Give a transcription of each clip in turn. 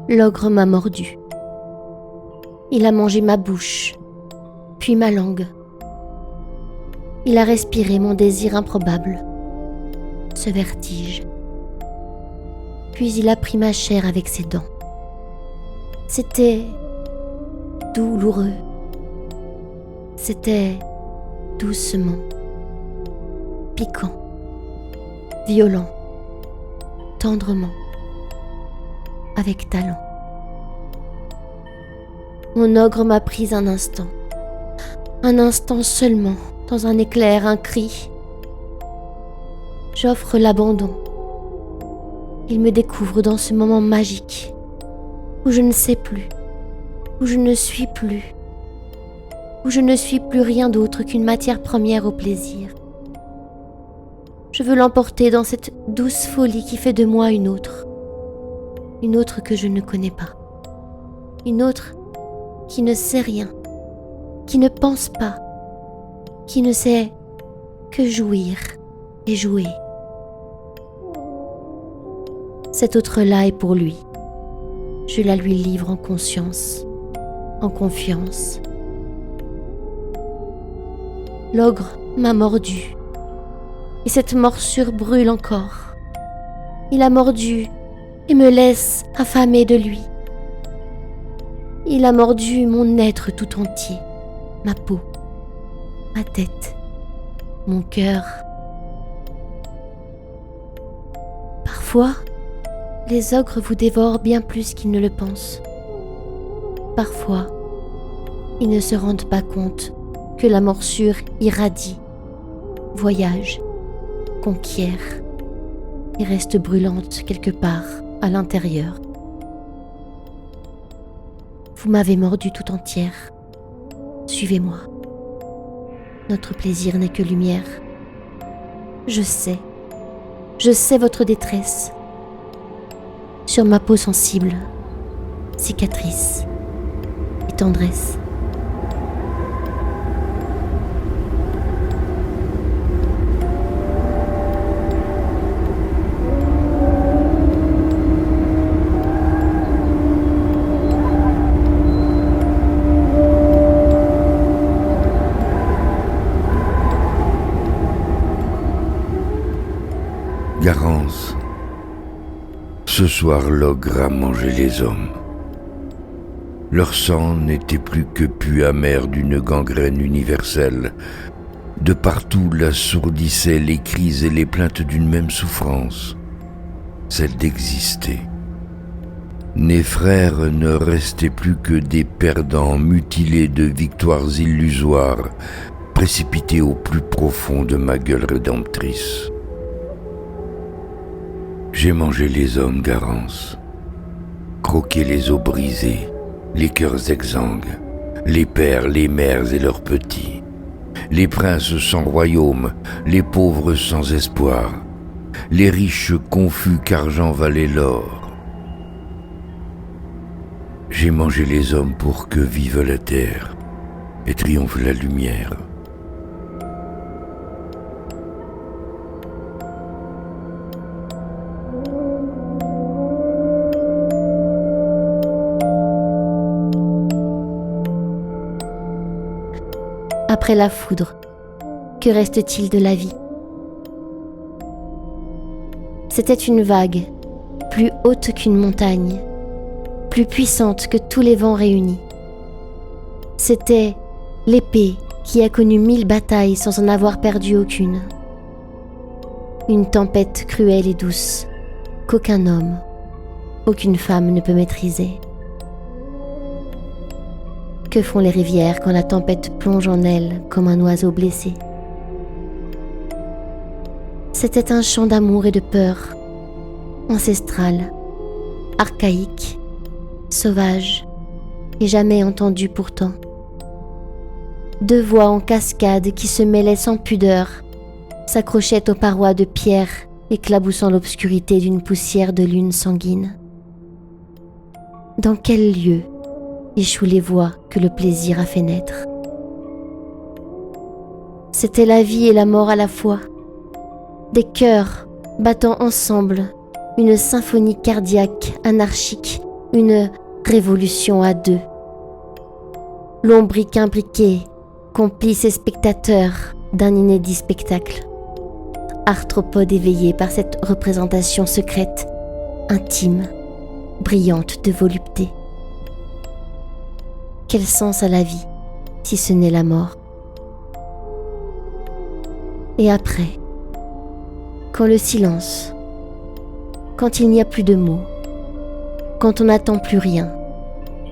L'ogre m'a mordu. Il a mangé ma bouche, puis ma langue. Il a respiré mon désir improbable, ce vertige. Puis il a pris ma chair avec ses dents. C'était douloureux. C'était doucement, piquant, violent, tendrement, avec talent. Mon ogre m'a prise un instant seulement, dans un éclair, un cri. J'offre l'abandon. Il me découvre dans ce moment magique, où je ne sais plus, où je ne suis plus, où je ne suis plus rien d'autre qu'une matière première au plaisir. Je veux l'emporter dans cette douce folie qui fait de moi une autre que je ne connais pas, une autre qui ne sait rien, qui ne pense pas, qui ne sait que jouir et jouer. Cette autre-là est pour lui. Je la lui livre en conscience, en confiance. L'ogre m'a mordu, et cette morsure brûle encore. Il a mordu et me laisse affamée de lui. Il a mordu mon être tout entier, ma peau, ma tête, mon cœur. Parfois, les ogres vous dévorent bien plus qu'ils ne le pensent. Parfois, ils ne se rendent pas compte que la morsure irradie, voyage, conquiert et reste brûlante quelque part à l'intérieur. Vous m'avez mordue tout entière. Suivez-moi. Notre plaisir n'est que lumière. Je sais votre détresse. Sur ma peau sensible, cicatrice et tendresse. Garance. Ce soir, l'ogre a mangé les hommes. Leur sang n'était plus que pu amer d'une gangrène universelle. De partout l'assourdissaient les cris et les plaintes d'une même souffrance, celle d'exister. Mes frères ne restaient plus que des perdants mutilés de victoires illusoires, précipités au plus profond de ma gueule rédemptrice. J'ai mangé les hommes, Garance, croqué les os brisés, les cœurs exsangues, les pères, les mères et leurs petits, les princes sans royaume, les pauvres sans espoir, les riches confus qu'argent valait l'or. J'ai mangé les hommes pour que vive la terre et triomphe la lumière. Après la foudre, que reste-t-il de la vie ? C'était une vague, plus haute qu'une montagne, plus puissante que tous les vents réunis. C'était l'épée qui a connu 1000 batailles sans en avoir perdu aucune. Une tempête cruelle et douce qu'aucun homme, aucune femme ne peut maîtriser. Que font les rivières quand la tempête plonge en elles comme un oiseau blessé ? C'était un chant d'amour et de peur, ancestral, archaïque, sauvage, et jamais entendu pourtant. Deux voix en cascade qui se mêlaient sans pudeur, s'accrochaient aux parois de pierre, éclaboussant l'obscurité d'une poussière de lune sanguine. Dans quel lieu échouent les voix que le plaisir a fait naître ? C'était la vie et la mort à la fois, des cœurs battant ensemble, une symphonie cardiaque, anarchique, une révolution à deux. Lombric imbriqué, complice et spectateur d'un inédit spectacle. Arthropode éveillé par cette représentation secrète, intime, brillante de volupté. Quel sens à la vie, si ce n'est la mort? Et après, quand le silence, quand il n'y a plus de mots, quand on n'attend plus rien,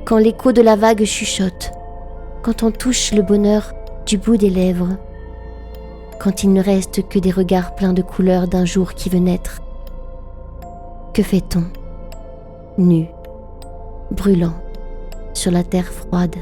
quand l'écho de la vague chuchote, quand on touche le bonheur du bout des lèvres, quand il ne reste que des regards pleins de couleurs d'un jour qui veut naître, que fait-on? Nu, brûlant, sur la terre froide.